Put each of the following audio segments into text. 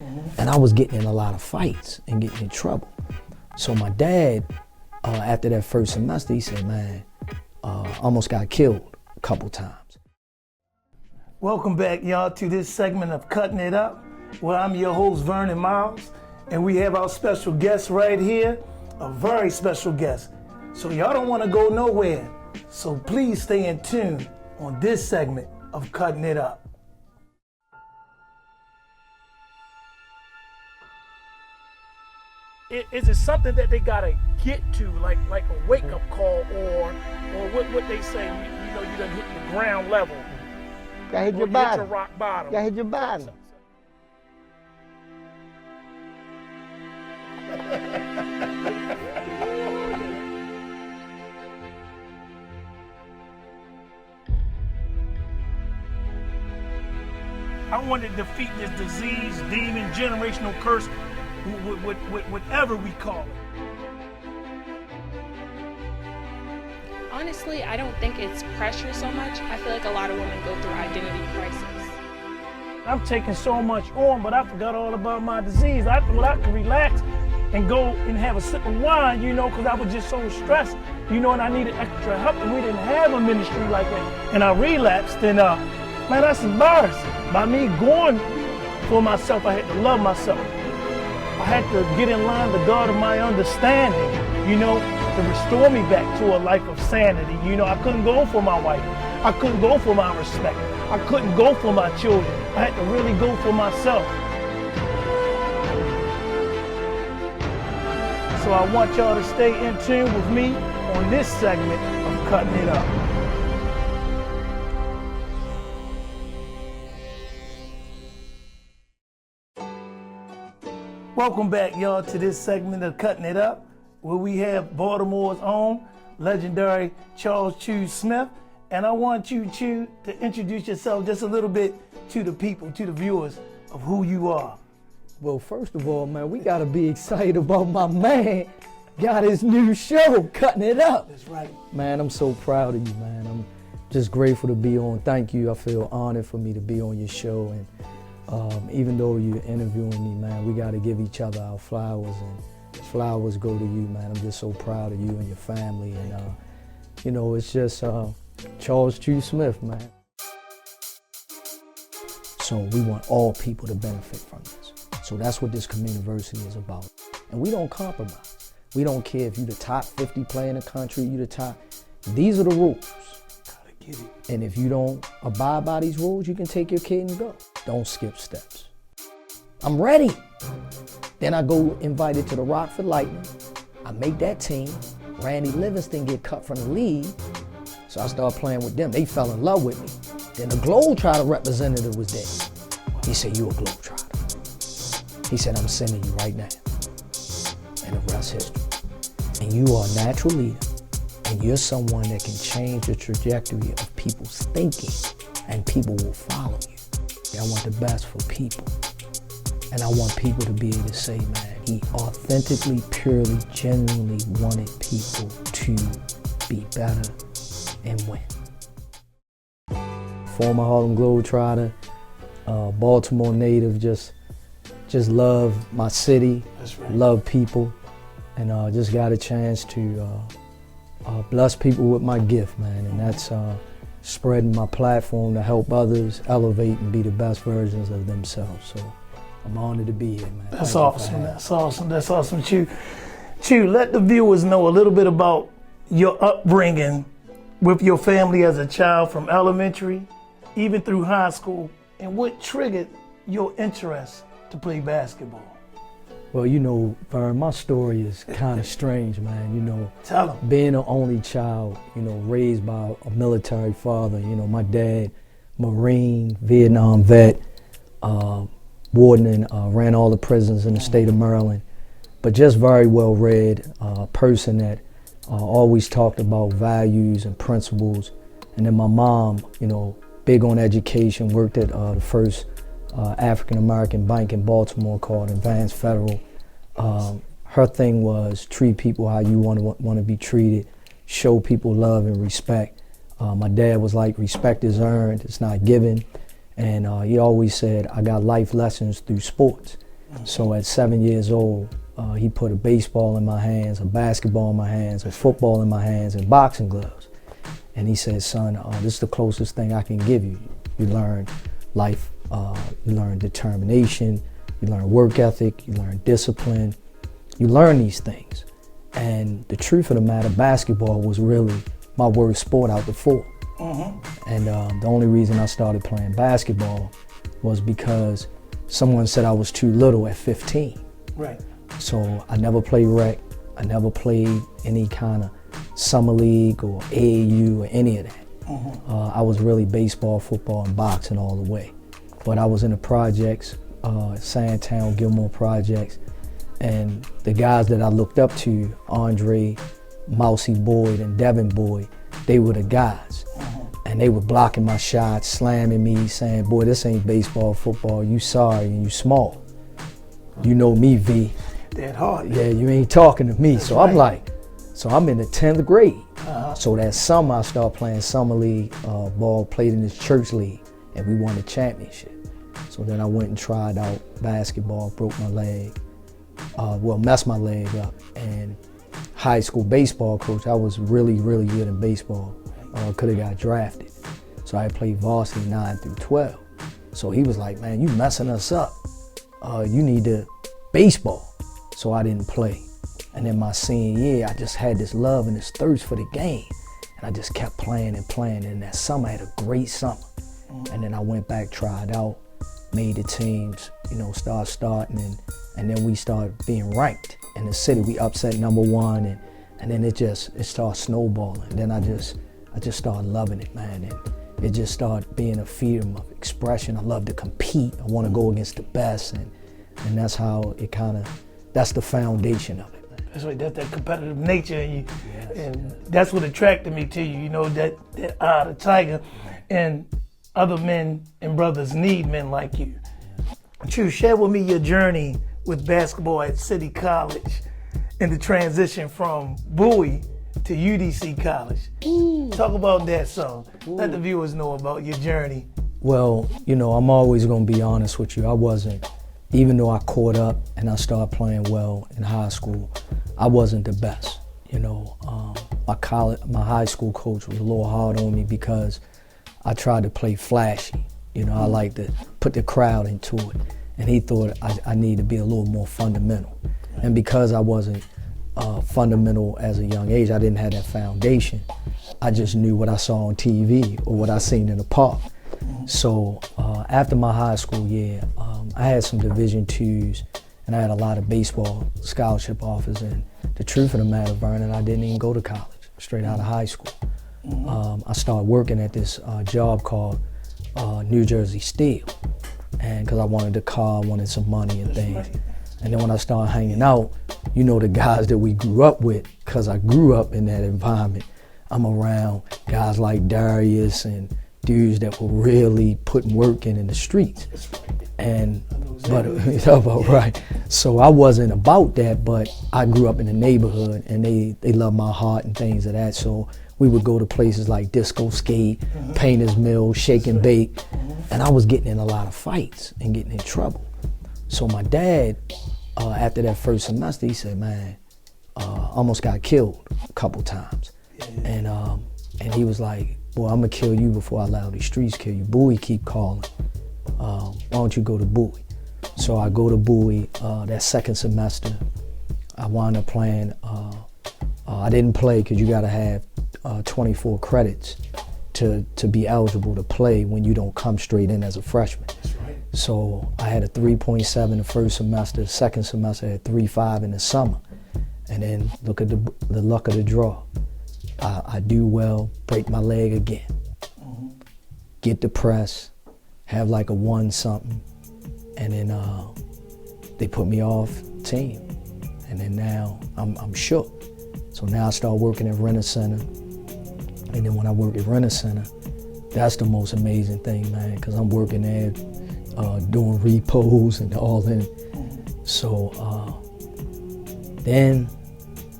And I was getting in a lot of fights and getting in trouble. So my dad, after that first semester, he said, man, almost got killed a couple times. Welcome back, y'all, to this segment of Cutting It Up, where I'm your host, Vernon Miles, and we have our special guest right here, a very special guest. So y'all don't want to go nowhere. So please stay in tune on this segment of Cutting It Up. Is it something that they gotta get to, like a wake-up call, or what they say, you know, you done hit the ground level? Gotta hit Or your you bottom. hit your rock bottom. Gotta hit your bottom. I want to defeat this disease, demon, generational curse, whatever we call it. Honestly, I don't think it's pressure so much. I feel like a lot of women go through identity crisis. I'm taking so much on, but I forgot all about my disease. I thought I could relax and go and have a sip of wine, you know, because I was just so stressed, you know, and I needed extra help, and we didn't have a ministry like that. And I relapsed, and man, that's embarrassing. By me going for myself, I had to love myself. I had to get in line with God of my understanding, you know, to restore me back to a life of sanity. You know, I couldn't go for my wife. I couldn't go for my respect. I couldn't go for my children. I had to really go for myself. So I want y'all to stay in tune with me on this segment of Cutting It Up. Welcome back, y'all, to this segment of Cutting It Up, where we have Baltimore's own legendary Charles Choo Smith. And I want you, Choo, to introduce yourself just a little bit to the people, to the viewers, of who you are. Well, first of all, man, we gotta be excited about my man got his new show, Cutting It Up. That's right. Man, I'm so proud of you, man. I'm just grateful to be on. Thank you. I feel honored for me to be on your show. And even though you're interviewing me, man, we got to give each other our flowers, and flowers go to you, man. I'm just so proud of you and your family. And, you know, it's just Charles Choo Smith, man. So we want all people to benefit from this. So that's what this community is about. And we don't compromise. We don't care if you're the top 50 player in the country, you're the top. These are the rules. Gotta get it. And if you don't abide by these rules, you can take your kid and go. Don't skip steps. I'm ready. Then I go invited to the Rockford Lightning. I make that team. Randy Livingston get cut from the league. So I started playing with them. They fell in love with me. Then the Globetrotter representative was there. He said, you a Globetrotter. He said, I'm sending you right now. And the rest history. And you are a natural leader. And you're someone that can change the trajectory of people's thinking. And people will follow you. I want the best for people. And I want people to be able to say, man, he authentically, purely, genuinely wanted people to be better and win. Former Harlem Globetrotter, Baltimore native, just love my city, That's right. love people, and just got a chance to bless people with my gift, man, and that's spreading my platform to help others elevate and be the best versions of themselves. So I'm honored to be here, man. That's Thank you awesome. for having me. That's awesome. That's awesome, Choo. Choo, let the viewers know a little bit about your upbringing with your family as a child from elementary, even through high school, and what triggered your interest to play basketball. Well, you know, Vern, my story is kind of strange, man. You know, Tell them. being an only child, you know, raised by a military father, you know, my dad, Marine, Vietnam vet, warden, and ran all the prisons in the state of Maryland, but just very well read, person that always talked about values and principles. And then my mom, you know, big on education, worked at the first African-American bank in Baltimore called Advanced Federal. Her thing was treat people how you want to be treated, show people love and respect. My dad was like, respect is earned, it's not given. And he always said, I got life lessons through sports. So at 7 years old, he put a baseball in my hands, a basketball in my hands, a football in my hands, and boxing gloves. And he said, son, this is the closest thing I can give you. You learn life, you learn determination, you learn work ethic, you learn discipline, you learn these things. And the truth of the matter, basketball was really my worst sport out the four. And the only reason I started playing basketball was because someone said I was too little at 15. Right. So I never played rec, I never played any kind of summer league or AAU or any of that. I was really baseball, football, and boxing all the way. But I was in the projects, Sandtown, Gilmore projects, and the guys that I looked up to, Andre, Mousy Boyd, and Devin Boyd, they were the guys. And they were blocking my shots, slamming me, saying, boy, this ain't baseball, football, you sorry and you small. You know me, V. That hard. Yeah, you ain't talking to me. So right. I'm like, so I'm in the 10th grade. So that summer I started playing summer league ball, played in this church league, and we won the championship. So then I went and tried out basketball, broke my leg, messed my leg up. And high school baseball coach, I was really, really good in baseball. Could have got drafted. So I played varsity 9 through 12. So he was like, man, you messing us up. You need to baseball. So I didn't play. And then my senior year, I just had this love and this thirst for the game. And I just kept playing and playing. And that summer, I had a great summer. And then I went back, tried out, made the teams, starting. And then we started being ranked in the city. We upset #1. And then it started snowballing. And then I just started loving it, man. And it just started being a freedom of expression. I love to compete. I want to go against the best. And that's how that's the foundation of it. That's right, that's that competitive nature in you. Yes, and that's what attracted me to you, that eye of the tiger. And other men and brothers need men like you. Choo, share with me your journey with basketball at City College and the transition from Bowie to UDC College. Talk about that some. Let the viewers know about your journey. Well, I'm always going to be honest with you. I wasn't, even though I caught up and I started playing well in high school, I wasn't the best. My high school coach was a little hard on me because I tried to play flashy. I like to put the crowd into it. And he thought I needed to be a little more fundamental. And because I wasn't fundamental as a young age, I didn't have that foundation. I just knew what I saw on TV or what I seen in the park. So after my high school year, I had some Division IIs and I had a lot of baseball scholarship offers. And the truth of the matter, Vernon, I didn't even go to college, straight out of high school. I started working at this job called New Jersey Steel, and because I wanted a car, I wanted some money and things. Right. And then when I started hanging out, the guys that we grew up with, because I grew up in that environment, I'm around guys like Darius and dudes that were really putting work in the streets. Right. So I wasn't about that, but I grew up in the neighborhood and they loved my heart and things of that. So we would go to places like Disco Skate, Painter's Mill, Shake and Bake, and I was getting in a lot of fights and getting in trouble. So my dad, after that first semester, he said, man, almost got killed a couple times. And he was like, boy, I'm gonna kill you before I allow these streets kill you. Bowie keep calling. Why don't you go to Bowie? So I go to Bowie that second semester. I wound up playing, I didn't play because you gotta have 24 credits to be eligible to play when you don't come straight in as a freshman. That's right. So I had a 3.7 the first semester, the second semester I had 3.5 in the summer. And then look at the luck of the draw. I do well, break my leg again. Get depressed, have like a 1 something, and then they put me off team. And then now I'm shook. So now I start working at Renner Center. And then when I work at Renner Center, that's the most amazing thing, man, because I'm working there doing repos and all that. So then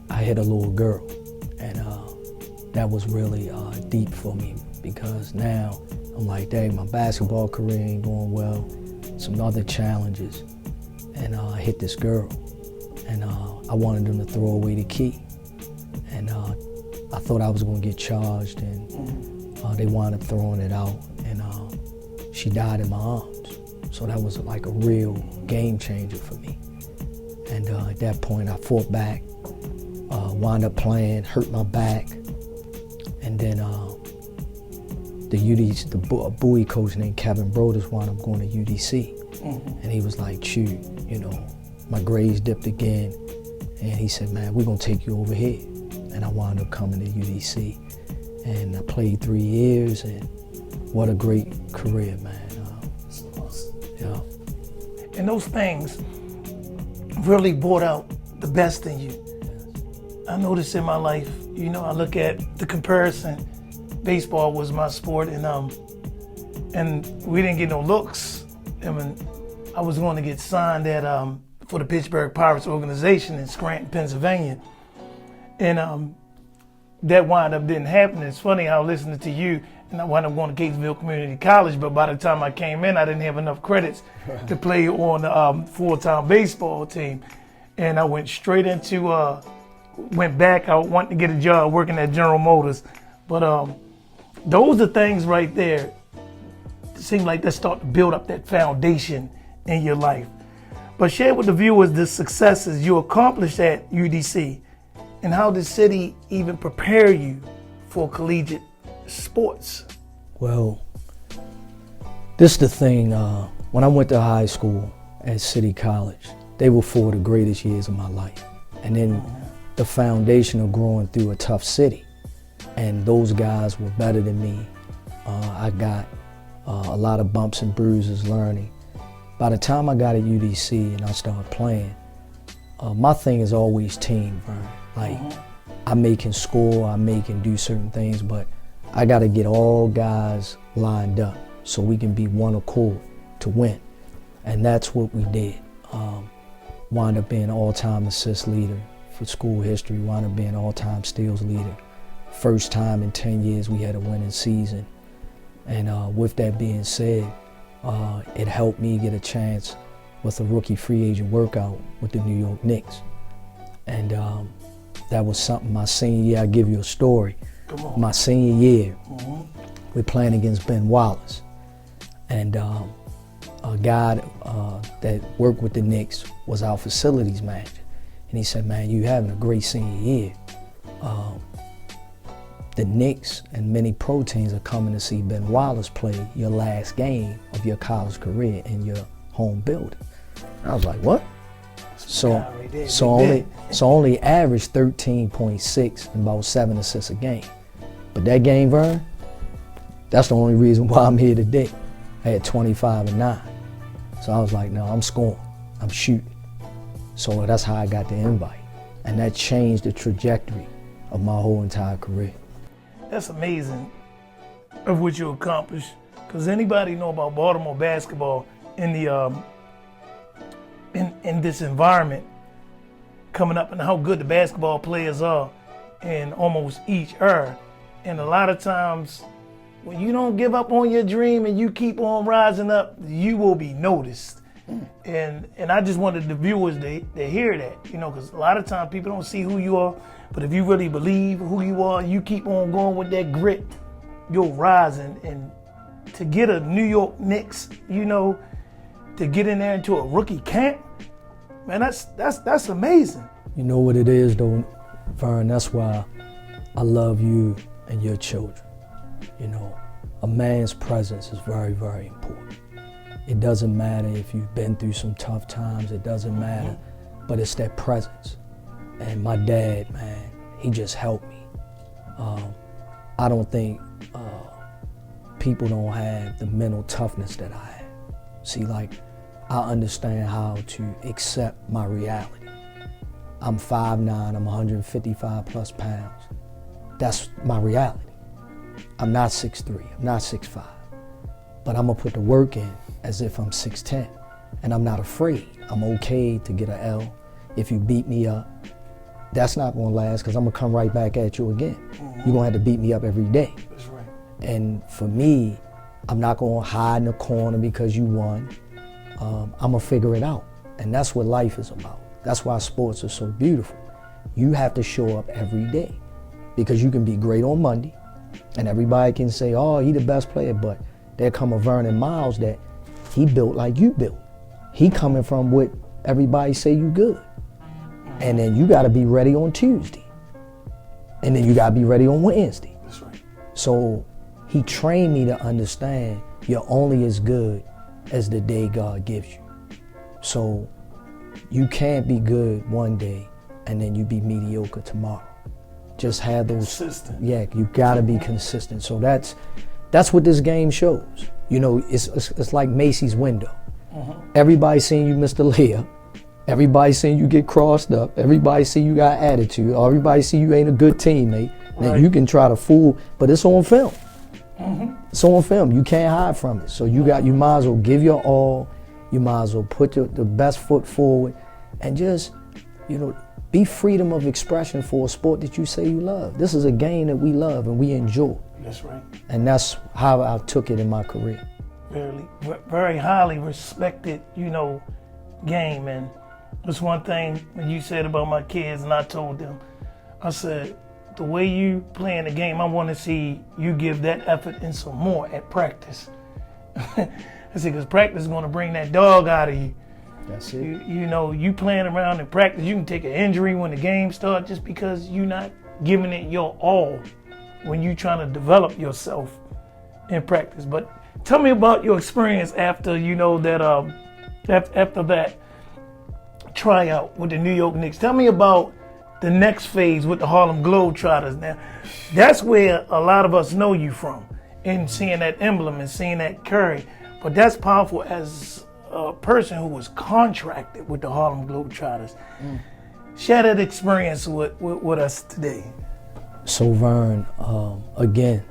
I hit a little girl, and that was really deep for me, because now I'm like, dang, my basketball career ain't going well, some other challenges. And hit this girl, and I wanted them to throw away the key. And I thought I was gonna get charged, and they wound up throwing it out, and she died in my arms. So that was like a real game changer for me. And at that point, I fought back, wound up playing, hurt my back, and then the buoy coach named Kevin Broders wound up going to UDC. And he was like, Choo, you know, my grades dipped again. And he said, man, we're gonna take you over here. And I wound up coming to UDC. And I played 3 years, and what a great career, man. Yeah. And those things really brought out the best in you. I noticed in my life, you know, I look at the comparison. Baseball was my sport, and we didn't get no looks. I mean, I was going to get signed at for the Pittsburgh Pirates organization in Scranton, Pennsylvania, and that wind up didn't happen. It's funny how listening to you, and I wound up going to Gatesville Community College, but by the time I came in, I didn't have enough credits to play on the full-time baseball team, and I went straight into went back. I wanted to get a job working at General Motors, but those are things right there. It seems like they start to build up that foundation in your life. But share with the viewers the successes you accomplished at UDC, and how did the city even prepare you for collegiate sports? Well, this is the thing. When I went to high school at City College, they were 4 of the greatest years of my life. And then the foundation of growing through a tough city. And those guys were better than me. I got a lot of bumps and bruises learning. By the time I got at UDC and I started playing, my thing is always team, Vern. Like, I may can score, I may can do certain things, but I got to get all guys lined up so we can be one accord to win. And that's what we did. Wound up being all-time assist leader for school history, wound up being all-time steals leader. First time in 10 years we had a winning season. And with that being said, it helped me get a chance with a rookie free agent workout with the New York Knicks. And that was something my senior year. I'll give you a story. My senior year, we're playing against Ben Wallace. And a guy that worked with the Knicks was our facilities manager. And he said, man, you having a great senior year. The Knicks and many pro teams are coming to see Ben Wallace play your last game of your college career in your home building. I was like, what? So only averaged 13.6 and about 7 assists a game. But that game, Vern, that's the only reason why I'm here today. I had 25 and 9. So I was like, no, I'm scoring, I'm shooting. So that's how I got the invite. And that changed the trajectory of my whole entire career. That's amazing of what you accomplished. Because anybody know about Baltimore basketball in the in this environment coming up, and how good the basketball players are in almost each era. And a lot of times when you don't give up on your dream and you keep on rising up, you will be noticed. And I just wanted the viewers to hear that, you know, because a lot of times people don't see who you are, but if you really believe who you are, you keep on going with that grit, you'll rise. And to get a New York Knicks, you know, to get in there into a rookie camp, man, that's amazing. You know what it is though, Vern, that's why I love you and your children. You know, a man's presence is very, very important. It doesn't matter if you've been through some tough times, it doesn't matter, but it's that presence. And my dad, man, he just helped me. I don't think people don't have the mental toughness that I have. See, like, I understand how to accept my reality. I'm 5'9", I'm 155 plus pounds. That's my reality. I'm not 6'3", I'm not 6'5", but I'm gonna put the work in as if I'm 6'10", and I'm not afraid. I'm okay to get an L. If you beat me up, that's not gonna last, because I'm gonna come right back at you again. You're gonna have to beat me up every day. That's right. And for me, I'm not gonna hide in a corner because you won. I'm gonna figure it out. And that's what life is about. That's why sports are so beautiful. You have to show up every day because you can be great on Monday and everybody can say, oh, he the best player, but there come a Vernon Miles that he built like you built. He coming from what everybody say you good. And then you gotta be ready on Tuesday. And then you gotta be ready on Wednesday. That's right. So he trained me to understand you're only as good as the day God gives you. So you can't be good one day and then you be mediocre tomorrow. Just have those. Consistent. Yeah, you gotta be consistent. So that's what this game shows. You know, it's like Macy's window. Everybody seen you miss the layup. Everybody seen you get crossed up. Everybody see you got attitude. Everybody see you ain't a good teammate. Now you can try to fool, but it's on film. It's on film. You can't hide from it. So you might as well give your all. You might as well put the best foot forward and just, you know, be freedom of expression for a sport that you say you love. This is a game that we love and we enjoy. That's right. And that's how I took it in my career. Very highly respected, you know, game. And that's one thing when you said about my kids, and I told them, I said, the way you playing the game, I want to see you give that effort and some more at practice. I said, because practice is going to bring that dog out of you. That's it. You know, you playing around in practice, you can take an injury when the game starts just because you're not giving it your all when you're trying to develop yourself in practice. But tell me about your experience after, you know, that after that tryout with the New York Knicks. Tell me about the next phase with the Harlem Globetrotters. Now, that's where a lot of us know you from, and seeing that emblem and seeing that Curry. But that's powerful as a person who was contracted with the Harlem Globetrotters. Share that experience with us today. So Vern, again,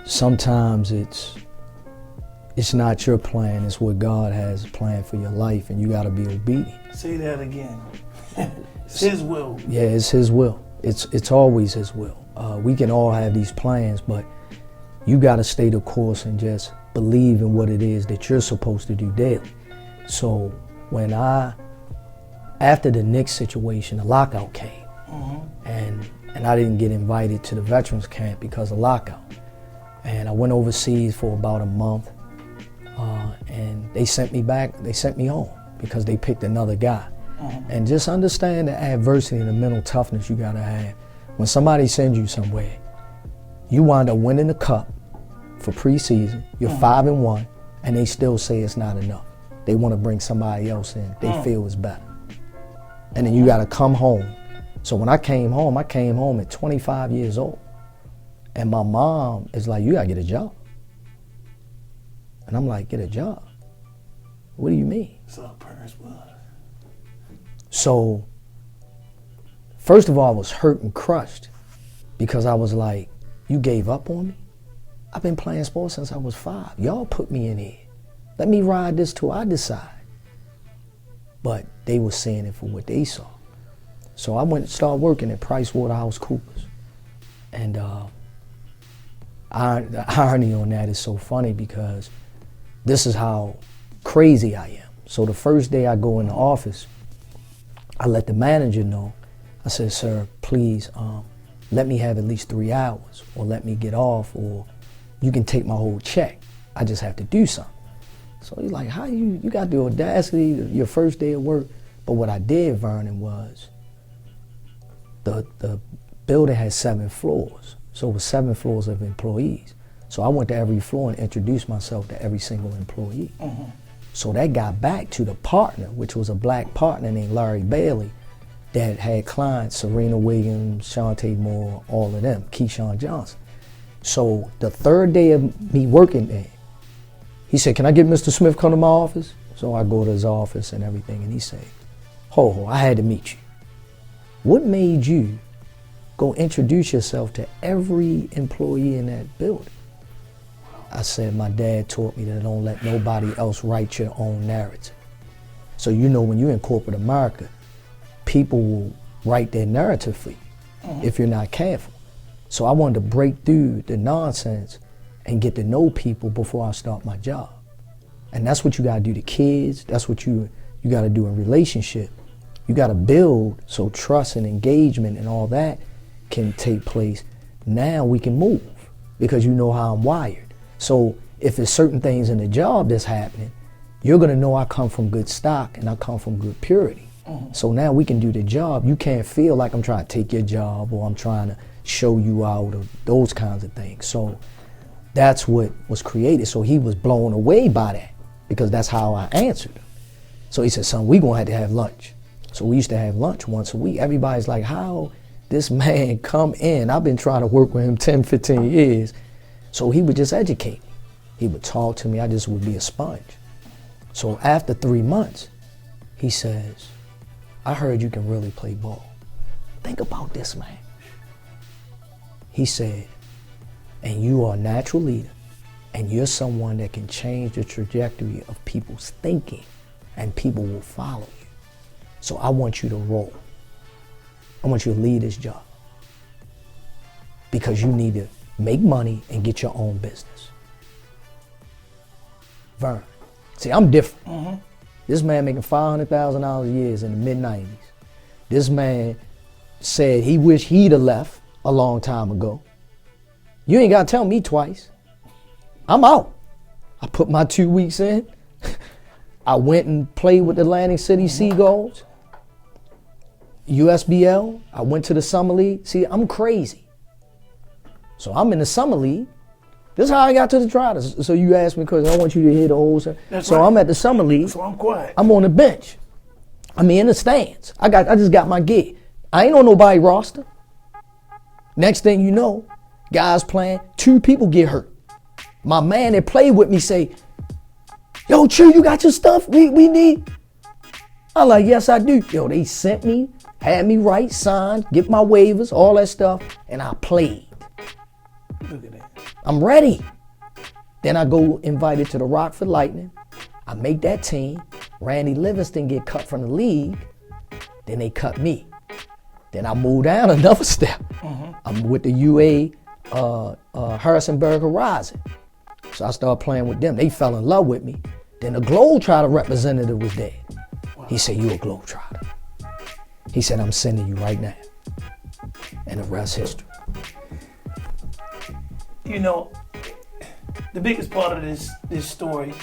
sometimes it's not your plan, it's what God has planned for your life, and you gotta be obedient. Say that again. It's His will. Yeah, it's His will. It's always His will. We can all have these plans, but you gotta stay the course and just believe in what it is that you're supposed to do daily. So when after the Knicks situation, the lockout came, and I didn't get invited to the veterans camp because of lockout. And I went overseas for about a month, and they sent me back, they sent me home because they picked another guy. And just understand the adversity and the mental toughness you gotta have. When somebody sends you somewhere, you wind up winning the cup for preseason, you're 5-1, and they still say it's not enough. They wanna bring somebody else in, they feel it's better. And then you gotta come home. So when I came home at 25 years old. And my mom is like, you gotta get a job. And I'm like, get a job? What do you mean? So our parents was. So, first of all, I was hurt and crushed because I was like, you gave up on me? I've been playing sports since I was 5. Y'all put me in here. Let me ride this till I decide. But they were seeing it for what they saw. So I went and started working at PricewaterhouseCoopers. And the irony on that is so funny because this is how crazy I am. So the first day I go in the office, I let the manager know. I said, sir, please let me have at least 3 hours, or let me get off, or you can take my whole check. I just have to do something. So he's like, how you got the audacity, your first day of work. But what I did, Vernon, was the building had 7 floors. So it was 7 floors of employees. So I went to every floor and introduced myself to every single employee. So that got back to the partner, which was a black partner named Larry Bailey, that had clients, Serena Williams, Shantae Moore, all of them, Keyshawn Johnson. So the third day of me working there, he said, can I get Mr. Smith come to my office? So I go to his office and everything, and he said, ho, I had to meet you. What made you go introduce yourself to every employee in that building? I said, my dad taught me that don't let nobody else write your own narrative. So you know when you're in corporate America, people will write their narrative for you if you're not careful. So I wanted to break through the nonsense and get to know people before I start my job. And that's what you gotta do to kids. That's what you gotta do in relationship. You gotta build so trust and engagement and all that can take place. Now we can move because you know how I'm wired. So if there's certain things in the job that's happening, you're gonna know I come from good stock and I come from good purity. So now we can do the job. You can't feel like I'm trying to take your job or I'm trying to show you out or those kinds of things. So that's what was created. So he was blown away by that because that's how I answered him. So he said, son, we gonna have to have lunch. So we used to have lunch once a week. Everybody's like, how this man come in? I've been trying to work with him 10, 15 years. So he would just educate me. He would talk to me. I just would be a sponge. So after 3 months, he says, I heard you can really play ball. Think about this, man. He said, and you are a natural leader, and you're someone that can change the trajectory of people's thinking, and people will follow you. So I want you to roll. I want you to lead this job. Because you need to make money and get your own business. Vern. See, I'm different. This man making $500,000 a year in the mid-90s. This man said he wished he'd have left a long time ago. You ain't got to tell me twice. I'm out. I put my 2 weeks in. I went and played with the Atlantic City Seagulls. USBL. I went to the Summer League. See, I'm crazy. So I'm in the Summer League. This is how I got to the Trotters. So you asked me because I want you to hear the whole thing. So right. I'm at the Summer League. So I'm quiet. I'm on the bench. I mean, in the stands. I just got my gig. I ain't on nobody roster. Next thing you know, guys playing, 2 people get hurt. My man that played with me say, yo, Choo, you got your stuff we need? I'm like, yes, I do. Yo, they sent me, had me write, sign, get my waivers, all that stuff, and I played. Look at that. I'm ready. Then I go invited to the Rockford Lightning. I make that team. Randy Livingston get cut from the league. Then they cut me. Then I move down another step. I'm with the UA Harrisonburg Horizon. So I started playing with them. They fell in love with me. Then the Globetrotter representative was there. He said, you a Globetrotter. He said, I'm sending you right now. And the rest history. You know, the biggest part of this story,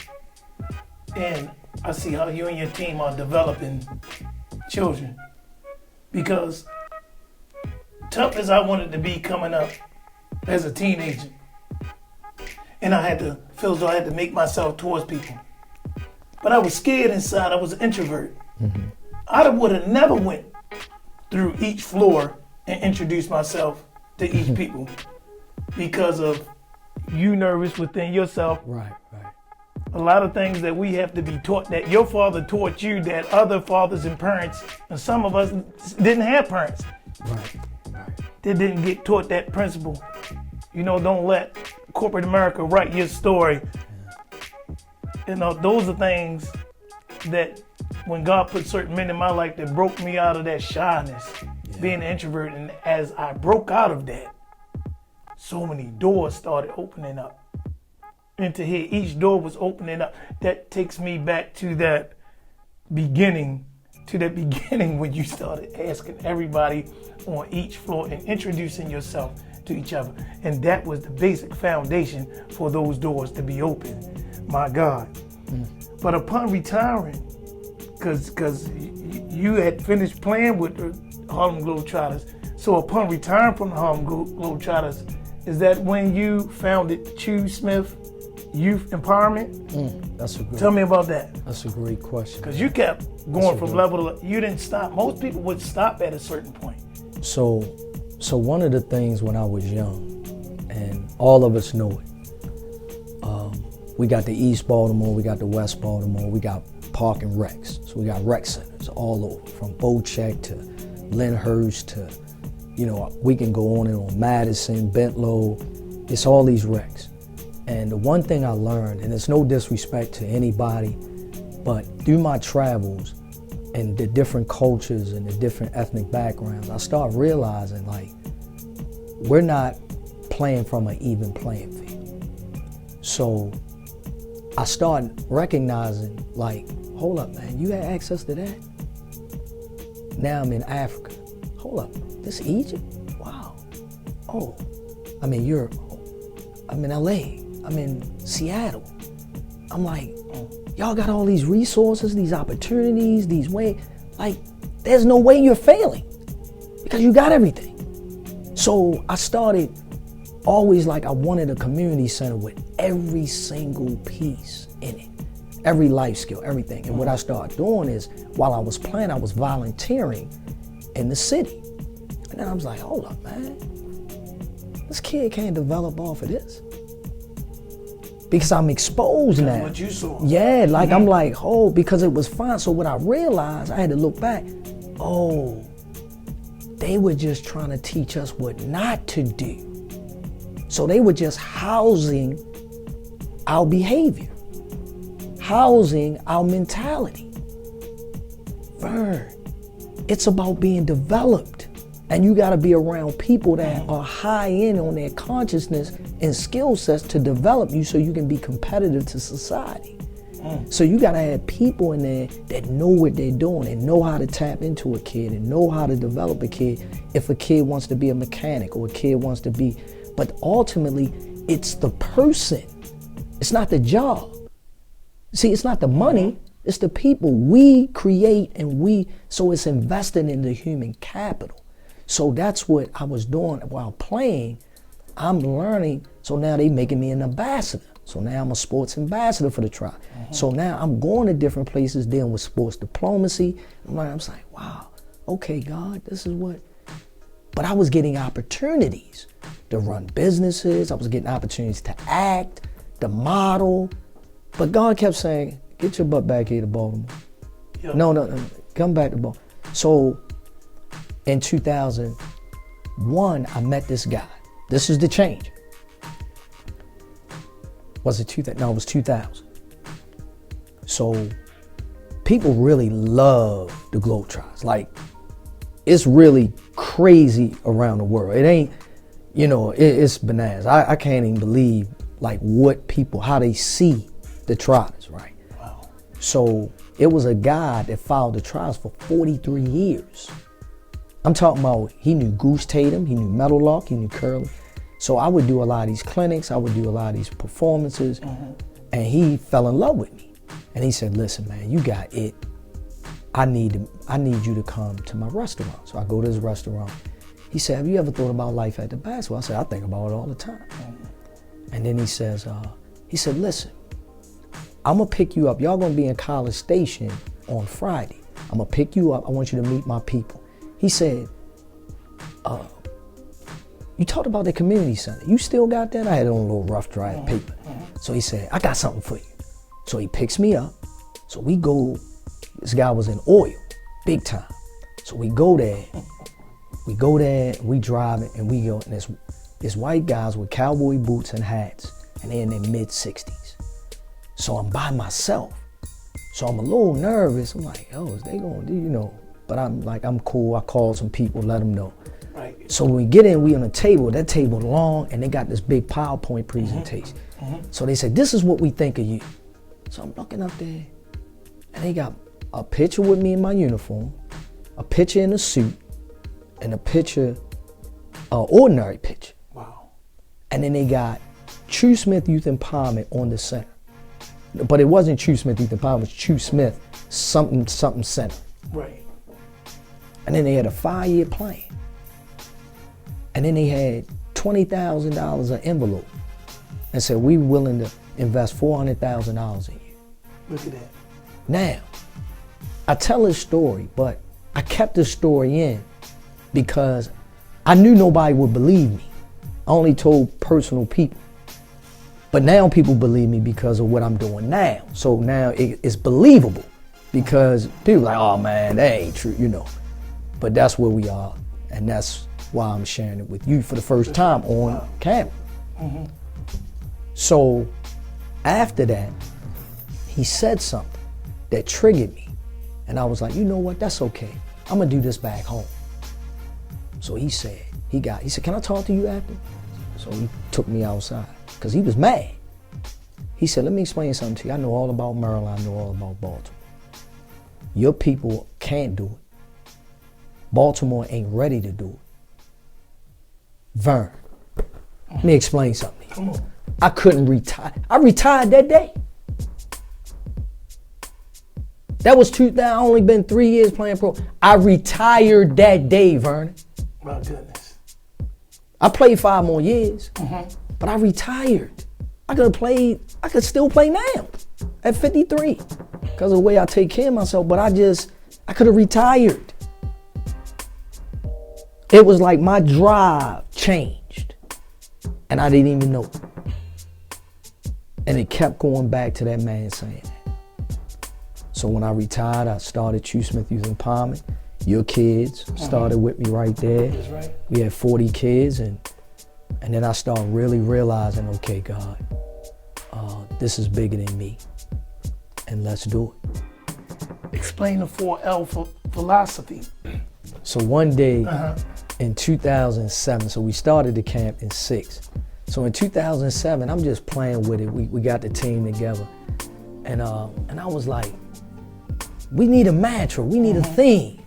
and I see how you and your team are developing children, because tough as I wanted to be coming up as a teenager, and I had to feel as though I had to make myself towards people, but I was scared inside. I was an introvert. I would have never went through each floor and introduced myself to each people. Because of you nervous within yourself. Right. A lot of things that we have to be taught, that your father taught you, that other fathers and parents, and some of us didn't have parents. Right. They didn't get taught that principle. You know, don't let corporate America write your story. You know, those are things that when God put certain men in my life that broke me out of that shyness, being an introvert, and as I broke out of that, so many doors started opening up into here. Each door was opening up. That takes me back to that beginning when you started asking everybody on each floor and introducing yourself to each other. And that was the basic foundation for those doors to be open. My God. But upon retiring, because you had finished playing with the Harlem Globetrotters, so upon retiring from the Harlem Globetrotters, is that when you founded Choo Smith Youth Empowerment? Tell me about that. That's a great question. Because you kept going from level to level. You didn't stop. Most people would stop at a certain point. So one of the things when I was young, and all of us know it, we got the East Baltimore, we got the West Baltimore, we got park and recs. So we got rec centers all over, from Bocheck to Lyndhurst to, you know, we can go on Madison, Bentlow. It's all these recs. And the one thing I learned, and it's no disrespect to anybody, but through my travels and the different cultures and the different ethnic backgrounds, I start realizing, like, we're not playing from an even playing field. So I started recognizing, like, hold up, man, you had access to that? Now I'm in Africa. Hold up, this Egypt? Wow. Oh, I'm in Europe. I'm in LA. I'm in Seattle. I'm like, y'all got all these resources, these opportunities, these ways. Like, there's no way you're failing because you got everything. So I started always like I wanted a community center with every single piece in it, every life skill, everything. And what I started doing is, while I was playing, I was volunteering in the city. And then I was like, hold up, man, this kid can't develop off of this. Because I'm exposed now. What you saw. Yeah, like I'm like, oh, because it was fun. So what I realized, I had to look back, oh, they were just trying to teach us what not to do. So they were just housing our behavior, housing our mentality. Vern, it's about being developed. And you gotta be around people that are high in on their consciousness and skill sets to develop you so you can be competitive to society. So you gotta have people in there that know what they're doing and know how to tap into a kid and know how to develop a kid if a kid wants to be a mechanic or a kid wants to be, but ultimately it's the person. It's not the job. See, it's not the money, it's the people we create so it's invested in the human capital. So that's what I was doing while playing. I'm learning, so now they making me an ambassador. So now I'm a sports ambassador for the tribe. So now I'm going to different places dealing with sports diplomacy. I'm like, wow, okay, God, this is what. But I was getting opportunities to run businesses. I was getting opportunities to act, to model. But God kept saying, get your butt back here to Baltimore. Yep. No, come back to Baltimore. So in 2001, I met this guy. This is the change. Was it 2000? No, it was 2000. So people really love the Globetrotters. Like, it's really crazy around the world. It ain't, it's bananas. I can't even believe like what people, how they see the Trotters, right? Wow. So it was a guy that followed the Trotters for 43 years. I'm talking about, he knew Goose Tatum, he knew Metal Lark, he knew Curly. So I would do a lot of these clinics, I would do a lot of these performances, and he fell in love with me. And he said, listen, man, you got it. I need you to come to my restaurant. So I go to his restaurant. He said, have you ever thought about life at the basketball? I said, I think about it all the time. And then he says, listen, I'm gonna pick you up. Y'all gonna be in College Station on Friday. I'm gonna pick you up. I want you to meet my people. He said, you talked about the community center. You still got that? I had it on a little rough dry paper. So he said, I got something for you. So he picks me up. So we go, this guy was in oil, big time. So we go there, we drive it, and we go, and there's white guys with cowboy boots and hats, and they're in their mid-60s. So I'm by myself. So I'm a little nervous. I'm like, oh, is they gonna do, But I'm like, I'm cool. I called some people, let them know. Right. So when we get in, we on a table. That table long, and they got this big PowerPoint presentation. So they said, this is what we think of you. So I'm looking up there, and they got a picture with me in my uniform, a picture in a suit, and a picture, ordinary picture. Wow. And then they got Choo Smith Youth Empowerment on the center. But it wasn't Choo Smith Youth Empowerment, it was Choo Smith something center. Right. And then they had a 5-year plan. And then they had $20,000 an envelope and said, we willing to invest $400,000 in you. Look at that. Now, I tell this story, but I kept this story in because I knew nobody would believe me. I only told personal people. But now people believe me because of what I'm doing now. So now it's believable because people are like, oh man, that ain't true, But that's where we are, and that's why I'm sharing it with you for the first time on camera. So after that, he said something that triggered me. And I was like, you know what, that's okay. I'm gonna do this back home. So he said, can I talk to you after? So he took me outside, because he was mad. He said, let me explain something to you. I know all about Maryland. I know all about Baltimore. Your people can't do it. Baltimore ain't ready to do it. Vern, let me explain something. Come on. I couldn't retire. I retired that day. That was 2000. I only been 3 years playing pro. I retired that day, Vernon. My goodness. I played 5 more years, but I retired. I could still play now at 53 because of the way I take care of myself, but I could have retired. It was like my drive changed and I didn't even know it. And it kept going back to that man saying that. So when I retired, I started Choo Smith Youth Empowerment. Your kids started with me right there. That's right. We had 40 kids, and then I started really realizing, okay, God, this is bigger than me, and let's do it. Explain the 4L philosophy. So one day in 2007, so we started the camp in 6. So in 2007, I'm just playing with it. We got the team together, and I was like, we need a mantra, we need a theme.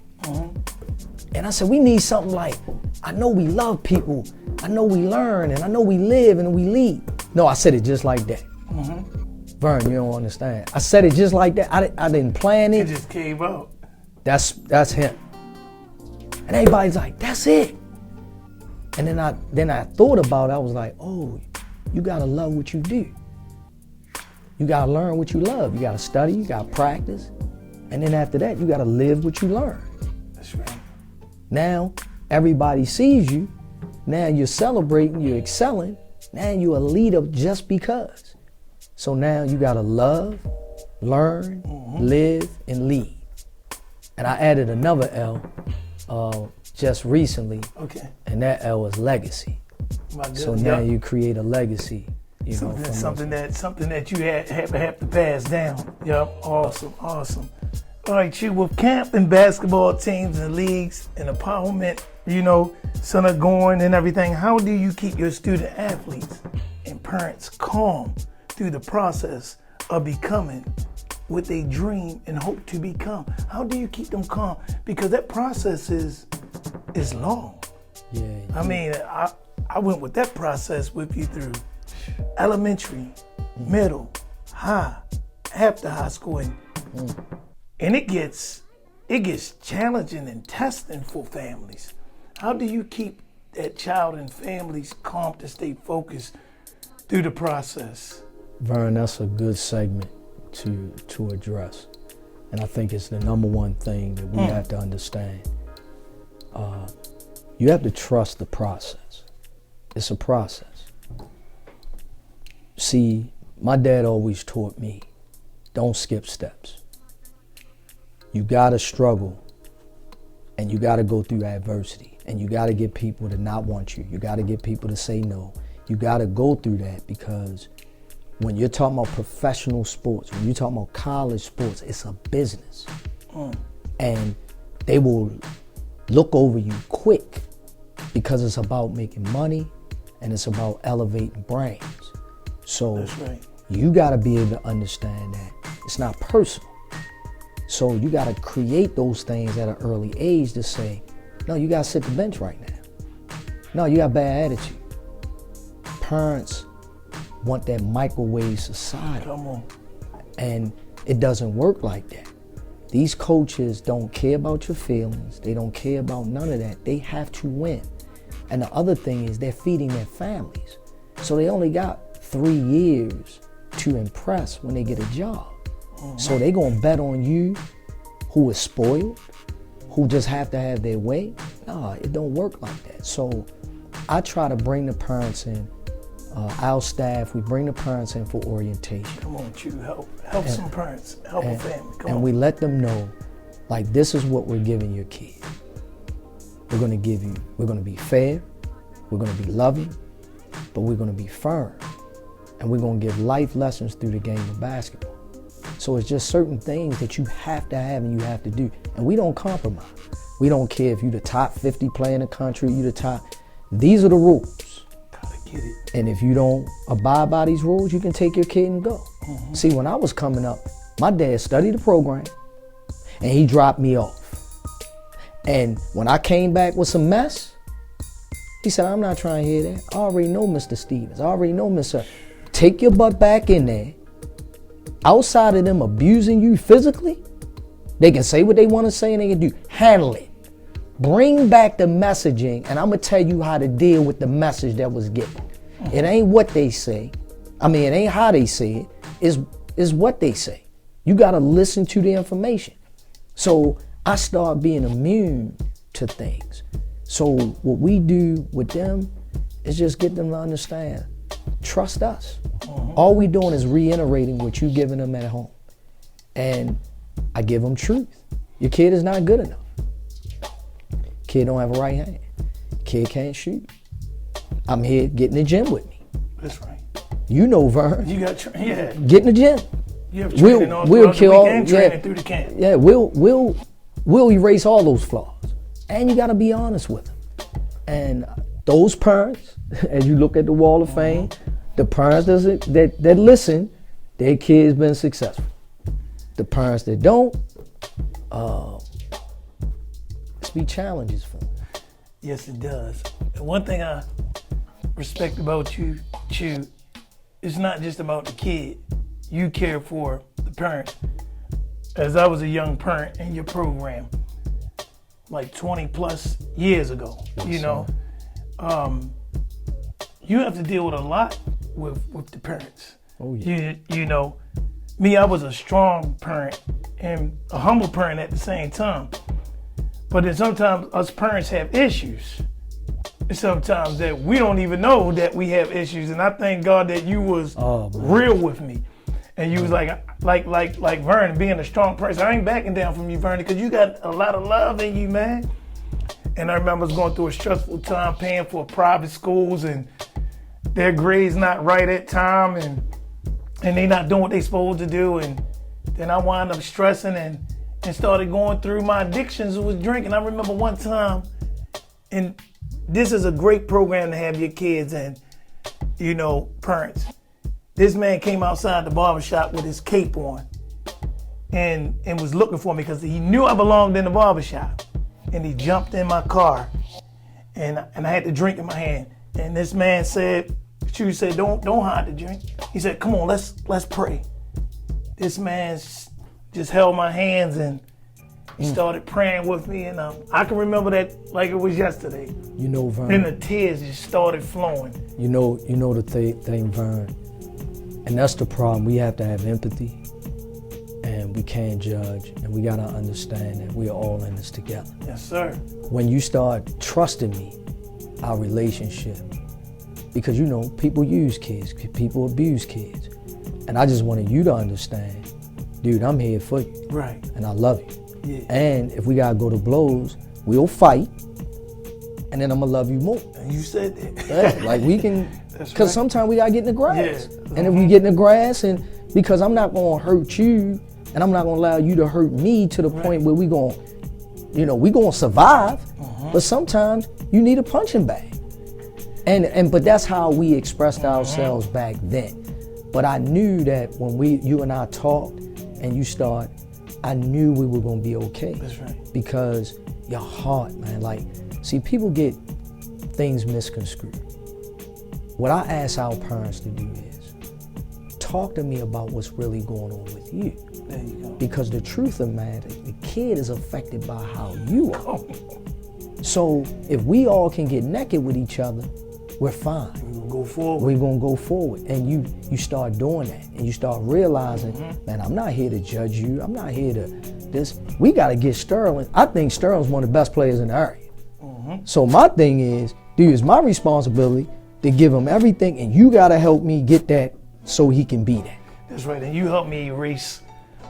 And I said, we need something like, I know we love people, I know we learn, and I know we live and we lead. No, I said it just like that. Vern, you don't understand. I said it just like that. I didn't plan it. It just came out. That's him. And everybody's like, that's it. And then I thought about it. I was like, oh, you gotta love what you do. You gotta learn what you love. You gotta study, you gotta practice. And then after that, you gotta live what you learn. That's right. Now, everybody sees you. Now you're celebrating, you're excelling. Now you're a leader just because. So now you gotta love, learn, live, and lead. And I added another L just recently. Okay. And that L is legacy. My goodness. So now you create a legacy. You know, something that you have to pass down. Yep. Awesome. All right, Choo, with camp and basketball teams and leagues and empowerment, Son going and everything, how do you keep your student athletes and parents calm through the process of becoming what they dream and hope to become? How do you keep them calm? Because that process is long. Yeah. I mean, I went with that process with you through elementary, middle, high, after high school, and it gets challenging and testing for families. How do you keep that child and families calm to stay focused through the process? Vern, that's a good segment to address. And I think it's the number one thing that we have to understand. You have to trust the process. It's a process. See, my dad always taught me, don't skip steps. You gotta struggle, and you gotta go through adversity, and you gotta get people to not want you. You gotta get people to say no. You gotta go through that, because when you're talking about professional sports, when you're talking about college sports, it's a business. And they will look over you quick because it's about making money and it's about elevating brands. So That's right. You gotta be able to understand that it's not personal. So you gotta create those things at an early age to say, no, you gotta sit the bench right now. No, you got bad attitude. Parents want that microwave society. Come on. And it doesn't work like that. These coaches don't care about your feelings. They don't care about none of that. They have to win. And the other thing is they're feeding their families. So they only got 3 years to impress when they get a job. So they gonna bet on you who is spoiled, who just have to have their way. No, it don't work like that. So I try to bring the parents in. Our staff, we bring the parents in for orientation. Come on, Choo, help some parents, help a family. Come and on. we let them know, like, this is what we're giving your kid. We're gonna be fair, we're gonna be loving, but we're gonna be firm. And we're gonna give life lessons through the game of basketball. So it's just certain things that you have to have and you have to do. And we don't compromise. We don't care if you're the top 50 player in the country, you the top. These are the rules. Get it. And if you don't abide by these rules, you can take your kid and go. See, when I was coming up, my dad studied the program and he dropped me off. And when I came back with some mess, he said, I'm not trying to hear that. I already know Mr. Stevens. I already know Mr. Take your butt back in there. Outside of them abusing you physically, they can say what they want to say and they can do. Handle it. Bring back the messaging, and I'm going to tell you how to deal with the message that was given. It ain't what they say. I mean, it ain't how they say it. It's what they say. You got to listen to the information. So I start being immune to things. So what we do with them is just get them to understand. Trust us. All we doing is reiterating what you giving them at home. And I give them truth. Your kid is not good enough. Kid don't have a right hand. Kid can't shoot. I'm here, get in the gym with me. That's right. You know, Vern. You got yeah. Get in the gym. You have training we'll kill all training through the camp. Yeah, we'll erase all those flaws. And you got to be honest with them. And those parents, as you look at the Wall of Fame, the parents that listen, their kids been successful. The parents that don't, it's be challenges for them. Yes, it does. And one thing I respect about you, Choo, it's not just about the kid. You care for the parent. As I was a young parent in your program, like 20 plus years ago, you know, you have to deal with a lot with the parents. Oh, yeah. You know, me, I was a strong parent and a humble parent at the same time. But then sometimes us parents have issues. Sometimes that we don't even know that we have issues. And I thank God that you was real with me. And you was like Vernon, being a strong person. I ain't backing down from you, Vernon, because you got a lot of love in you, man. And I remember I was going through a stressful time paying for private schools and their grades not right at time and they not doing what they supposed to do. And then I wound up stressing and started going through my addictions with drinking. I remember one time, and this is a great program to have your kids in, you know, parents. This man came outside the barbershop with his cape on and was looking for me because he knew I belonged in the barbershop. And he jumped in my car and I had the drink in my hand. And this man said, Choo said, don't hide the drink. He said, come on, let's pray. This man just held my hands and started praying with me. And I can remember that like it was yesterday. You know, Vern. And the tears just started flowing. You know the thing, Vern. And that's the problem. We have to have empathy and we can't judge. And we got to understand that we're all in this together. Yes, sir. When you start trusting me, our relationship, because you know, people use kids, people abuse kids. And I just wanted you to understand, dude, I'm here for you. Right. And I love you. Yeah. And if we gotta go to blows, we'll fight. And then I'm gonna love you more. And you said that. Yeah, like we can, because right. Sometimes we gotta get in the grass. Yeah. And if we get in the grass, and because I'm not gonna hurt you, and I'm not gonna allow you to hurt me to the point where we gonna survive. But sometimes you need a punching bag. But that's how we expressed ourselves back then. But I knew that when you and I talked and you start, I knew we were gonna be okay. That's right. Because your heart, man, like, see, people get things misconstrued. What I ask our parents to do is, talk to me about what's really going on with you. There you go. Because the truth of the matter, the kid is affected by how you are. So if we all can get naked with each other, we're fine. We're gonna go forward. We're gonna go forward. And you start doing that. And you start realizing, man, I'm not here to judge you. I'm not here to this. We gotta get Sterling. I think Sterling's one of the best players in the area. So my thing is, dude, it's my responsibility to give him everything, and you gotta help me get that so he can be that. That's right. And you helped me erase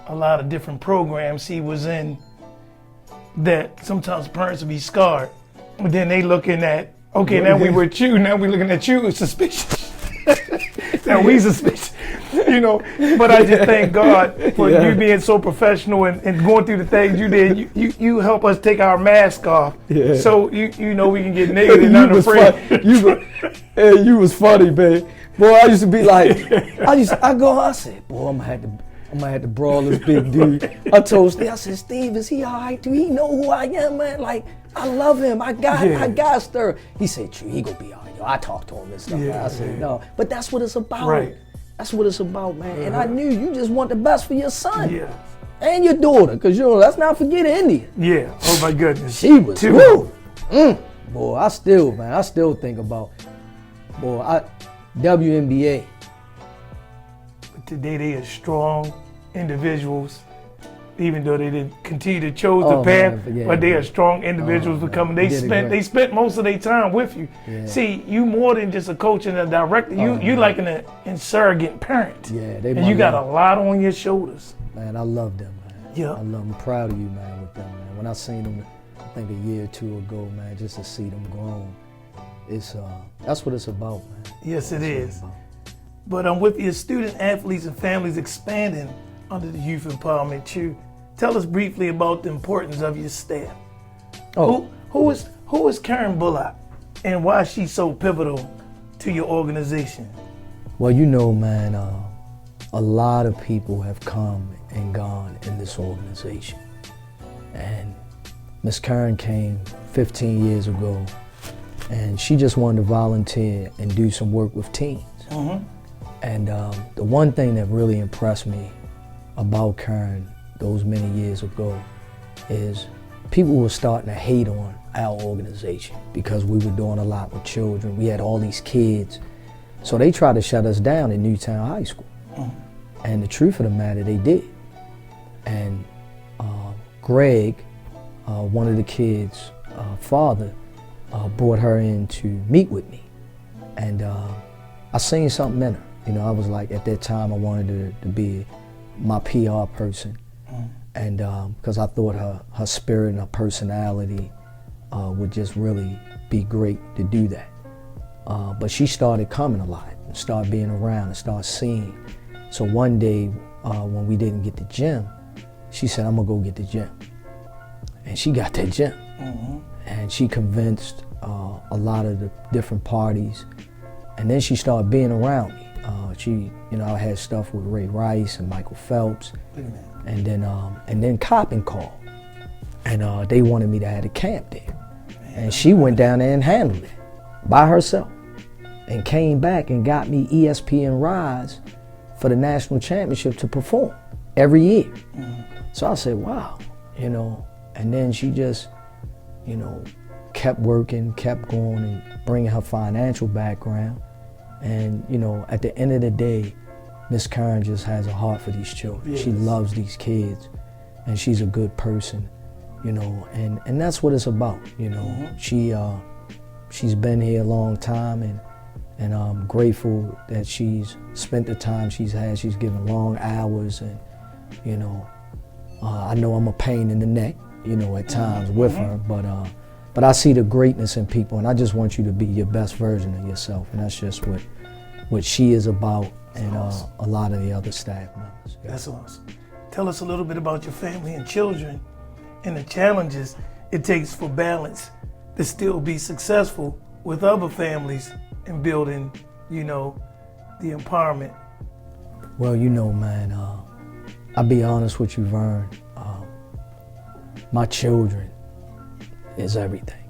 a lot of different programs he was in that sometimes parents will be scarred. But then they looking at, okay, now we were Choo, now we looking at you, it's suspicious. Now we suspicious. you know. But I just thank God for you being so professional and going through the things you did. You help us take our mask off, so you know we can get naked and not afraid. You was funny, man. Boy, I used to be like, I said, boy, I'm gonna have to brawl this big dude. I told Steve, I said, Steve, is he all right? Do he know who I am, man? Like, I love him. I got stir. He said, Choo, he gonna be all right. Yo, I talked to him and stuff. I said, no, but that's what it's about. Right. That's what it's about, man. And I knew you just want the best for your son. Yeah. And your daughter, because let's not forget India. Yeah. Oh my goodness. She was boy, I still think about, WNBA. But today they are strong individuals, even though they didn't continue to choose the path, but they are strong individuals becoming. They spent most of their time with you. Yeah. See, you more than just a coach and a director. You like an surrogate parent. Yeah, and you got a lot on your shoulders. Man, I love them, man. Yeah. I love them. I'm proud of you, man, with them, man. When I seen them, I think a year or two ago, man, just to see them grown, that's what it's about, man. Yes, it is. But with your student athletes and families expanding under the Youth Empowerment Choo, tell us briefly about the importance of your staff. Who is Karen Bullock, and why is she so pivotal to your organization? Well, man, a lot of people have come and gone in this organization. And Miss Karen came 15 years ago, and she just wanted to volunteer and do some work with teens. Mm-hmm. And the one thing that really impressed me about Karen those many years ago is people were starting to hate on our organization because we were doing a lot with children. We had all these kids. So they tried to shut us down in Newtown High School. Mm-hmm. And the truth of the matter, they did. And Greg, one of the kids' father, brought her in to meet with me. And I seen something in her. I was like, at that time, I wanted to be my PR person. Mm. And because I thought her spirit and her personality would just really be great to do that. But she started coming a lot and started being around and started seeing. So one day when we didn't get the gym, she said, I'm gonna go get the gym. And she got that gym. Mm-hmm. And she convinced a lot of the different parties. And then she started being around me. I had stuff with Ray Rice and Michael Phelps. And then Coppin called. And they wanted me to have a camp there. And she went down there and handled it by herself. And came back and got me ESPN Rise for the national championship to perform every year. Mm-hmm. So I said, wow, and then she just, kept working, kept going and bringing her financial background. And, at the end of the day, Miss Karen just has a heart for these children. Yes. She loves these kids and she's a good person, and that's what it's about, Mm-hmm. She's been here a long time and I'm grateful that she's spent the time she's had. She's given long hours and, I know I'm a pain in the neck, at times with her, but I see the greatness in people and I just want you to be your best version of yourself, and that's just what she is about and awesome. A lot of the other staff members. That's awesome. Tell us a little bit about your family and children and the challenges it takes for balance to still be successful with other families and building, the empowerment. Well, man, I'll be honest with you, Vern. My children is everything.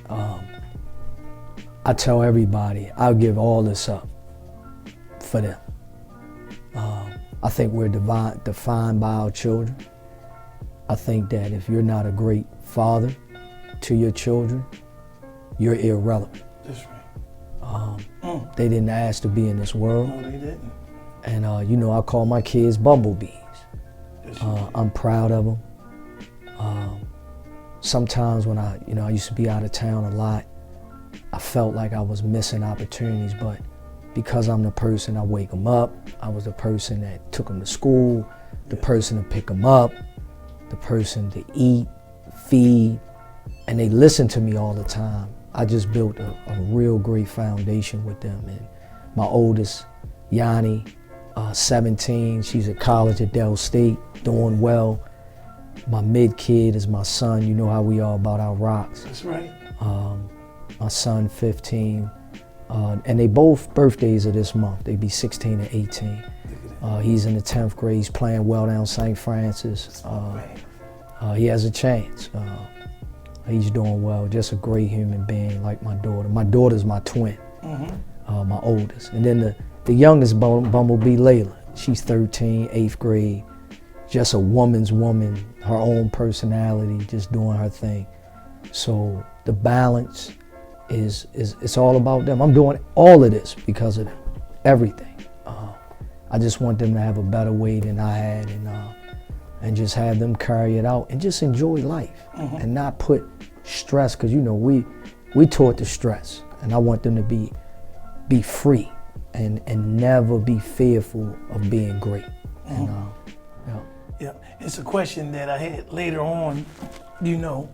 I tell everybody I'll give all this up for them. I think we're defined by our children. I think that if you're not a great father to your children, you're irrelevant. That's right. They didn't ask to be in this world. No, they didn't. And I call my kids bumblebees. I'm proud of them. Sometimes when I used to be out of town a lot, I felt like I was missing opportunities, but because I'm the person, I wake them up. I was the person that took them to school, the person to pick them up, the person to eat, feed, and they listen to me all the time. I just built a real great foundation with them. And my oldest, Yanni, 17. She's at college at Del State, doing well. My mid kid is my son. You know how we are about our rocks. That's right. My son, 15. And they both birthdays are this month. They be 16 and 18. He's in the 10th grade. He's playing well down St. Francis. He has a chance. He's doing well. Just a great human being, like my daughter. My daughter's my twin, my oldest. And then the youngest bumblebee, Layla. She's 13, 8th grade. Just a woman's woman, her own personality, just doing her thing. So the balance is it's all about them. I'm doing all of this because of them, everything. I just want them to have a better way than I had, and just have them carry it out and just enjoy life and not put stress, because you know we taught the stress, and I want them to be free and never be fearful of being great. And yeah, it's a question that I had later on, you know,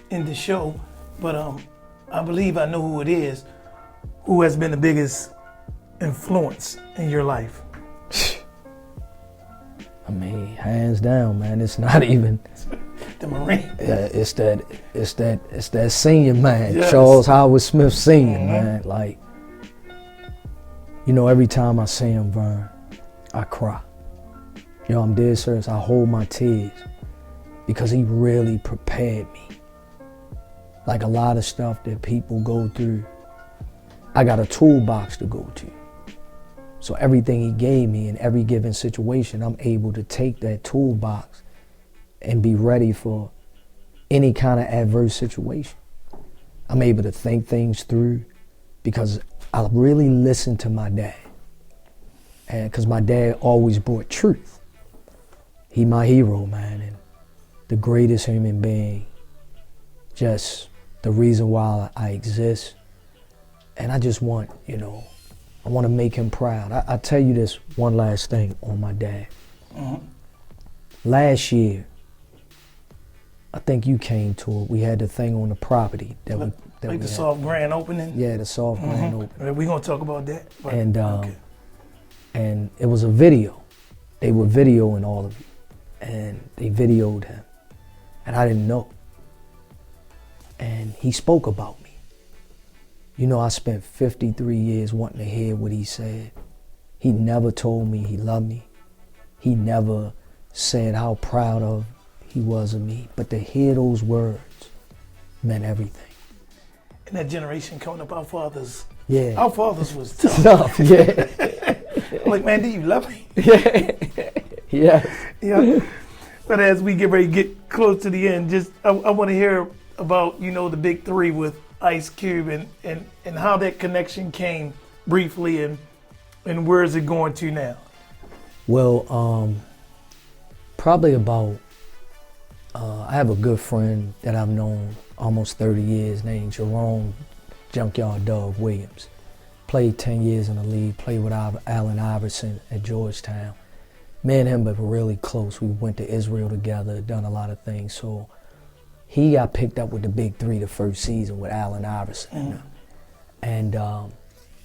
in the show, but I believe I know who it is. Who has been the biggest influence in your life? I mean, hands down, man. It's not even the Marine. Yeah, it's that senior man, yes. Charles Howard Smith Senior, man. Like, you know, every time I see him, Vern, I cry. You know, I'm dead serious. I hold my tears because he really prepared me. Like a lot of stuff that people go through, I got a toolbox to go to. So everything he gave me in every given situation, I'm able to take that toolbox and be ready for any kind of adverse situation. I'm able to think things through because I really listen to my dad. And because my dad always brought truth. He my hero, man, and the greatest human being, just the reason why I exist. And I just want, you know, I want to make him proud. I tell you this one last thing on my dad. Last year, I think you came to it. We had the thing on the property that we the had. soft grand opening. Yeah, the soft grand opening. We're gonna talk about that. But, and it was a video. They were videoing all of you, and they videoed him, and I didn't know. And he spoke about me. You know, I spent 53 years wanting to hear what he said. He never told me he loved me. He never said how proud of he was of me. But to hear those words meant everything. In that generation coming up, our fathers was tough. Tough, yeah. I'm like, man, do you love me? Yeah. Yeah. But as we get ready to get close to the end, just I want to hear about, you know, the big three with Ice Cube and how that connection came briefly, and where is it going to now? Well, probably about, I have a good friend that I've known almost 30 years named Jerome Junkyard Dog Williams. Played 10 years in the league, played with Allen Iverson at Georgetown. Me and him were really close. We went to Israel together, done a lot of things. So he got picked up with the big three the first season with Allen Iverson. And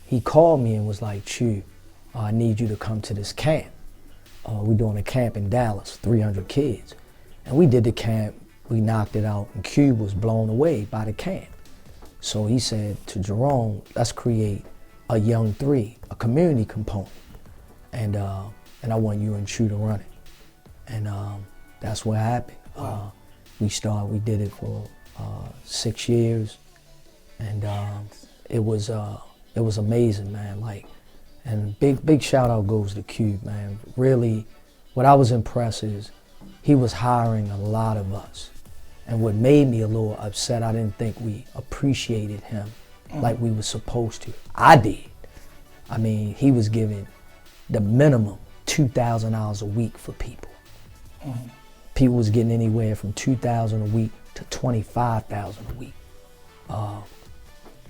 he called me and was like, Choo, I need you to come to this camp. We're doing a camp in Dallas, 300 kids. And we did the camp, we knocked it out, and Cube was blown away by the camp. So he said to Jerome, let's create a young three, a community component. And I want you and Choo to run it. And that's what happened. We did it for 6 years, and it was amazing, man. Like, and big shout out goes to Cube, man. Really, what I was impressed is he was hiring a lot of us, and what made me a little upset, I didn't think we appreciated him like we were supposed to. I did. I mean, he was giving the minimum $2,000 a week for people. People was getting anywhere from $2,000 a week to $25,000 a week.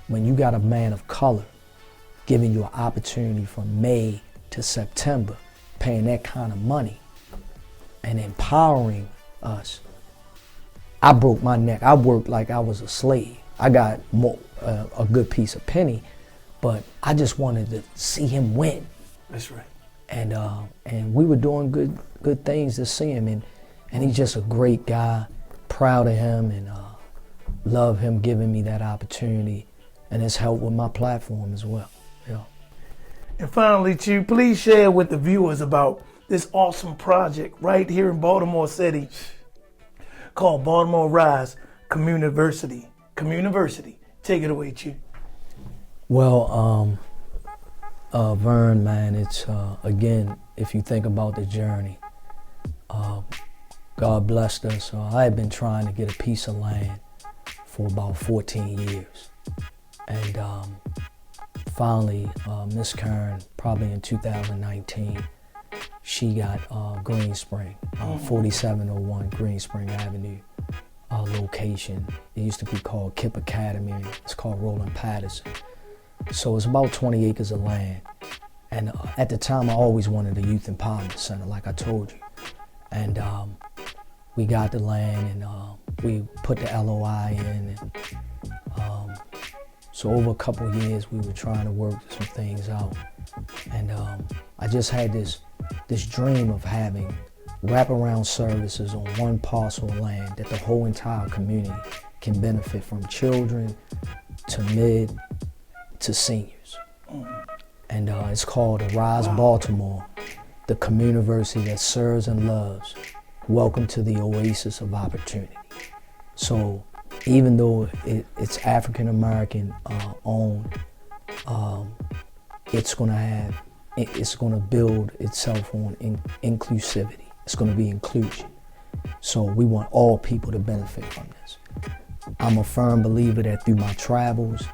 When you got a man of color giving you an opportunity from May to September, paying that kind of money and empowering us, I broke my neck. I worked like I was a slave. I got a good piece of penny, but I just wanted to see him win. That's right. and we were doing good things to see him, and he's just a great guy. Proud of him, and love him giving me that opportunity, and it's helped with my platform as well. Yeah. And finally, Choo, please share with the viewers about this awesome project right here in Baltimore City called Baltimore Rise Communiversity. Communiversity. Take it away, Choo. Well, Vern, man, it's, again, if you think about the journey, God blessed us. I had been trying to get a piece of land for about 14 years. And finally, Miss Kern, probably in 2019, she got Green Spring, 4701 Green Spring Avenue location. It used to be called Kip Academy. It's called Roland Patterson. So it's about 20 acres of land. And at the time, I always wanted a youth empowerment center, like I told you. And we got the land, and we put the LOI in. And, so over a couple of years, we were trying to work some things out. And I just had this dream of having wraparound services on one parcel of land that the whole entire community can benefit from, children to mid to seniors. And it's called Rise Baltimore, the communiversity that serves and loves. Welcome to the oasis of opportunity. So even though it's African American owned, it's gonna build itself on inclusivity. It's gonna be inclusion. So we want all people to benefit from this. I'm a firm believer that through my travels,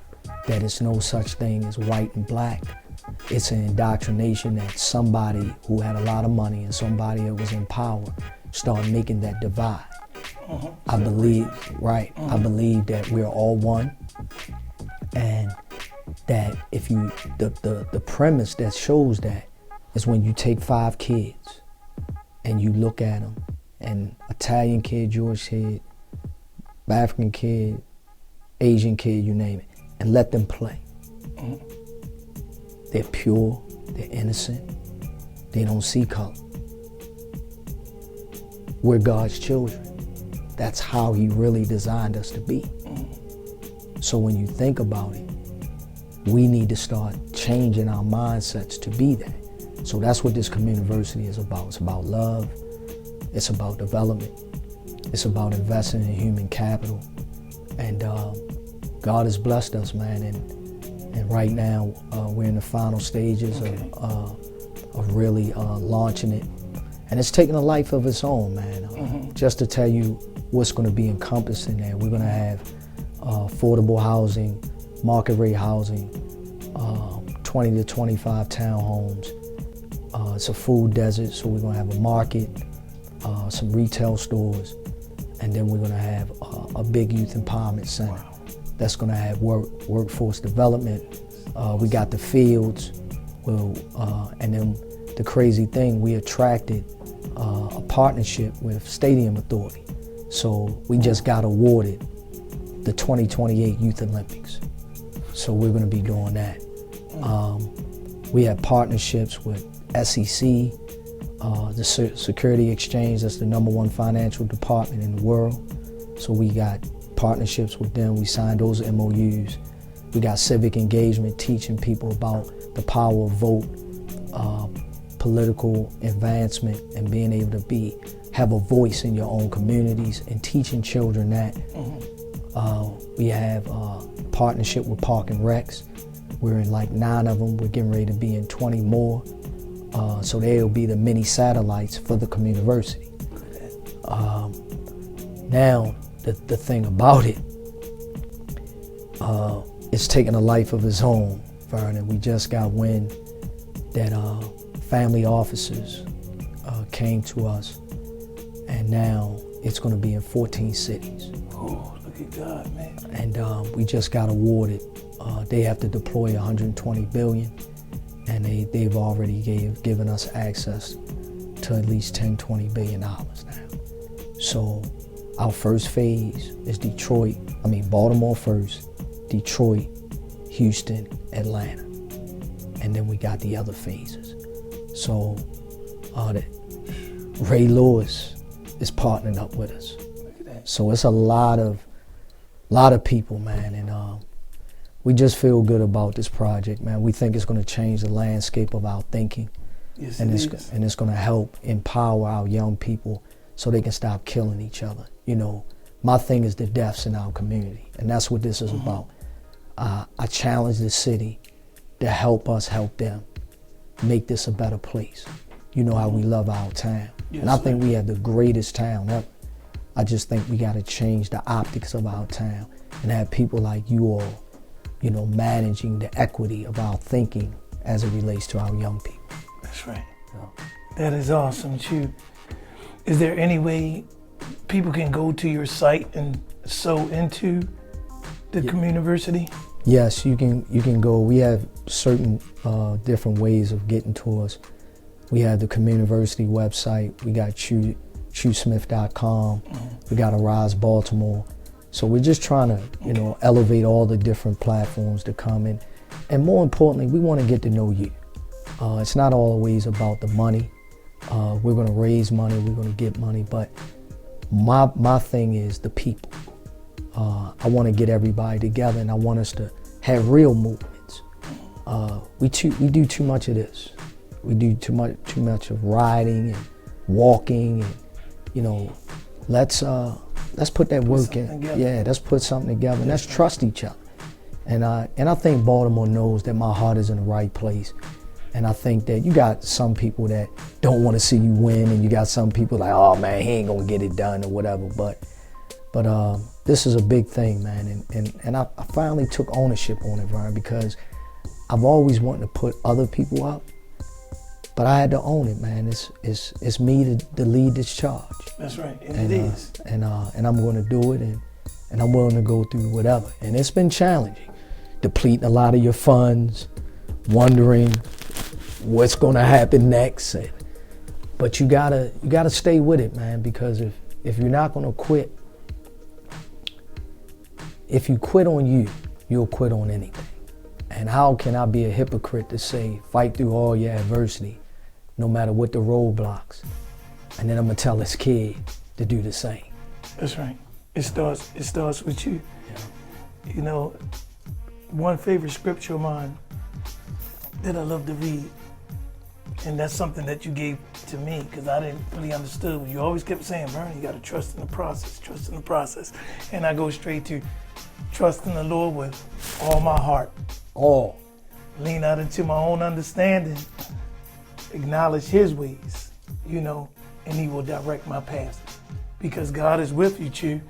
that it's no such thing as white and black. It's an indoctrination that somebody who had a lot of money and somebody that was in power started making that divide. I believe, right, I believe that we're all one, and that if you, the premise that shows that is when you take 5 kids and you look at them, an Italian kid, Jewish kid, African kid, Asian kid, you name it, and let them play. They're pure, they're innocent, they don't see color. We're God's children. That's how he really designed us to be. So when you think about it, we need to start changing our mindsets to be that. So that's what this communiversity is about. It's about love, it's about development, it's about investing in human capital. And God has blessed us, man, and right now we're in the final stages of really launching it. And it's taking a life of its own, man. Just to tell you what's going to be encompassed in there, we're going to have affordable housing, market rate housing, 20 to 25 townhomes. It's a food desert, so we're going to have a market, some retail stores, and then we're going to have a big youth empowerment center that's going to have workforce development. We got the fields, and then the crazy thing, we attracted a partnership with Stadium Authority. So we just got awarded the 2028 Youth Olympics. So we're going to be doing that. We have partnerships with SEC, the Security Exchange, that's the #1 financial department in the world. So we got partnerships with them. We signed those MOUs. We got civic engagement, teaching people about the power of vote, political advancement, and being able to have a voice in your own communities, and teaching children that. We have a partnership with Park and Recs. We're in like 9 of them. We're getting ready to be in 20 more. So they'll be the mini satellites for the communiversity. Now, the thing about it, it's taking a life of its own, Vernon. We just got wind that family officers came to us, and now it's going to be in 14 cities. Oh, look at God, man. And we just got awarded. They have to deploy 120 billion, and they've already given us access to at least 10-20 billion dollars now. So our first phase is Baltimore first, Detroit, Houston, Atlanta, and then we got the other phases. So Ray Lewis is partnering up with us. So it's a lot of people, man, and we just feel good about this project, man. We think it's going to change the landscape of our thinking. Yes, and it it's going to help empower our young people so they can stop killing each other. You know, my thing is the deaths in our community, and that's what this is about. I challenge the city to help us help them make this a better place. You know how we love our town. Yes, and I think we have the greatest town ever. I just think we got to change the optics of our town and have people like you all, you know, managing the equity of our thinking as it relates to our young people. That's right. So. That is awesome, Choo. Is there any way people can go to your site and sew into the community? Yes, you can go. We have certain different ways of getting to us. We have the community website. We got choosmith.com. We got Arise Baltimore. So we're just trying to, you know, elevate all the different platforms to come in. And more importantly, we want to get to know you. It's not always about the money. We're going to raise money, we're going to get money, but my thing is the people. I want to get everybody together, and I want us to have real movements. We do too much of this. We do too much of riding and walking, and you know, let's put that work in. Yeah, let's put something together, and let's trust each other. And I think Baltimore knows that my heart is in the right place. And I think that you got some people that don't want to see you win, and you got some people like, oh man, he ain't gonna get it done or whatever. But this is a big thing, man. And I finally took ownership on it, Vern, because I've always wanted to put other people up, but I had to own it, man. It's me to lead this charge. That's right, and it is. And I'm going to do it, and I'm willing to go through whatever. And it's been challenging, depleting a lot of your funds, wondering what's going to happen next. But you gotta stay with it, man, because if you're not going to quit, if you quit on you, you'll quit on anything. And how can I be a hypocrite to say, fight through all your adversity, no matter what the roadblocks, and then I'm gonna tell this kid to do the same. That's right. It starts with you. Yeah. You know, one favorite scripture of mine that I love to read, and that's something that you gave to me because I didn't really understand. You always kept saying, Bernie, you got to trust in the process, And I go straight to trust in the Lord with all my heart. All. Lean out into my own understanding, acknowledge his ways, you know, and he will direct my path. Because God is with you, Choo,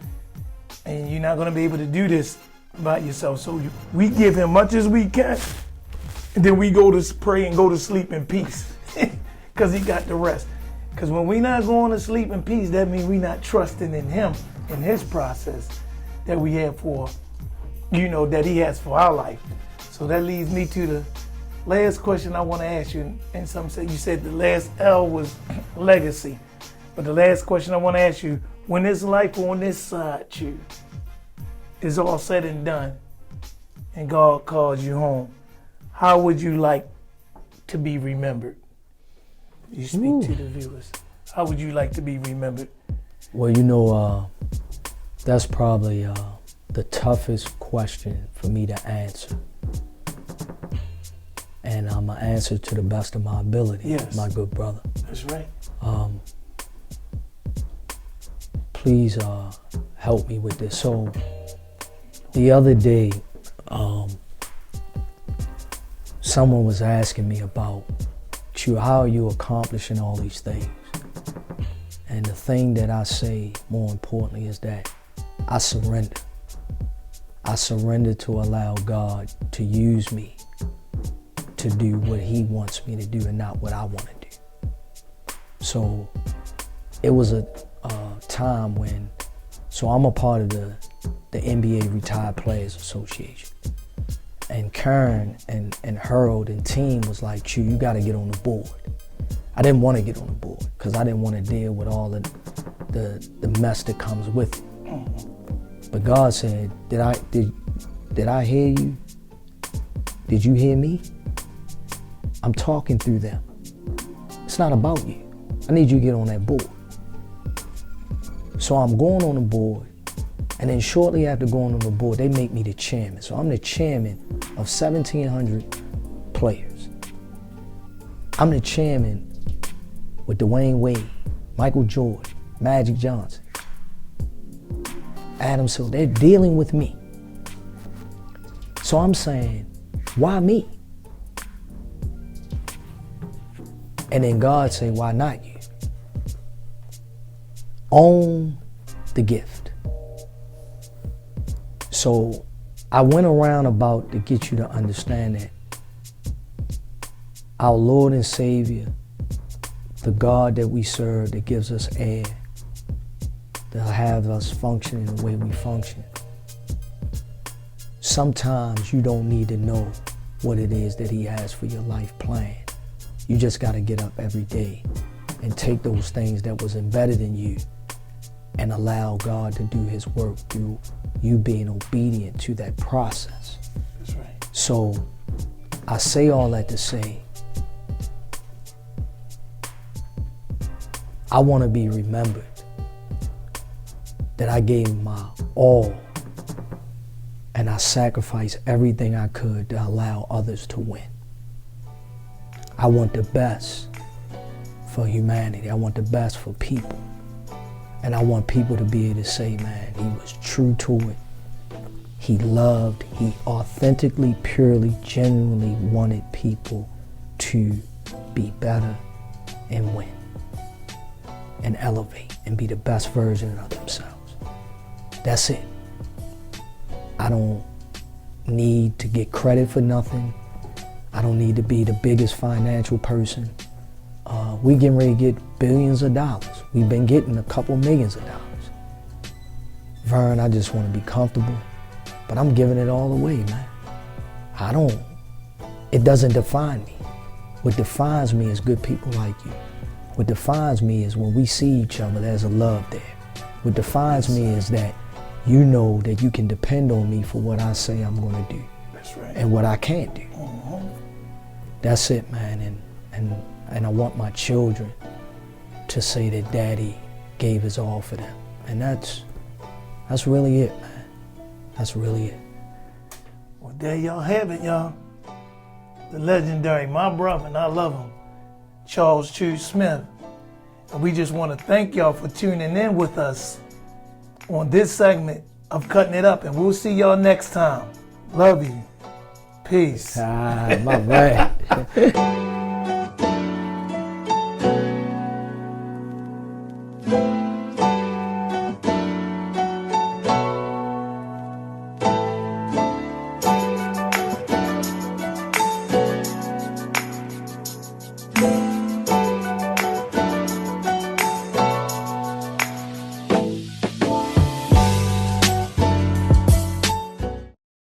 and you're not going to be able to do this by yourself. So we give him much as we can, and then we go to pray and go to sleep in peace because he got the rest. Because when we're not going to sleep in peace, that means we're not trusting in him, in his process that we have for, you know, that he has for our life. So that leads me to the last question I want to ask you. And some say, you said the last L was legacy. But the last question I want to ask you, when this life on this side, Choo, is all said and done, and God calls you home, how would you like to be remembered? You speak to the viewers. How would you like to be remembered? Well, you know, that's probably the toughest question for me to answer. And I'm going to answer to the best of my ability, yes, my good brother. That's right. Please help me with this. So the other day, someone was asking me about, Choo, how are you accomplishing all these things? And the thing that I say more importantly is that I surrender. I surrender to allow God to use me to do what he wants me to do and not what I want to do. So it was a time when, so I'm a part of the NBA Retired Players Association. And Karen and Harold and team was like, Choo, you got to get on the board. I didn't want to get on the board because I didn't want to deal with all the mess that comes with it. But God said, did I hear you? Did you hear me? I'm talking through them. It's not about you. I need you to get on that board. So I'm going on the board, and then shortly after going on the board, they make me the chairman. So I'm the chairman of 1,700 players. I'm the chairman with Dwayne Wade, Michael Jordan, Magic Johnson, Adam Silver. They're dealing with me. So I'm saying, why me? And then God say, why not you? Own the gift. So I went around about to get you to understand that our Lord and Savior, the God that we serve, that gives us air, that have us function in the way we function. Sometimes you don't need to know what it is that He has for your life plan. You just got to get up every day and take those things that was embedded in you and allow God to do His work through you being obedient to that process. That's right. So I say all that to say, I want to be remembered that I gave my all and I sacrificed everything I could to allow others to win. I want the best for humanity. I want the best for people. And I want people to be able to say, man, he was true to it. He loved, he authentically, purely, genuinely wanted people to be better and win and elevate and be the best version of themselves. That's it. I don't need to get credit for nothing. I don't need to be the biggest financial person. We getting ready to get billions of dollars. We've been getting a couple millions of dollars. Vern, I just want to be comfortable, but I'm giving it all away, man. It doesn't define me. What defines me is good people like you. What defines me is when we see each other, there's a love there. What defines me is that you know that you can depend on me for what I say I'm going to do. That's right. And what I can't do. Uh-huh. That's it, man. And I want my children to say that Daddy gave his all for them. And that's really it, man. That's really it. Well, there y'all have it, y'all. The legendary, my brother, and I love him, Charles Choo Smith. And we just want to thank y'all for tuning in with us on this segment of Cutting It Up. And we'll see y'all next time. Love you. Peace. My man.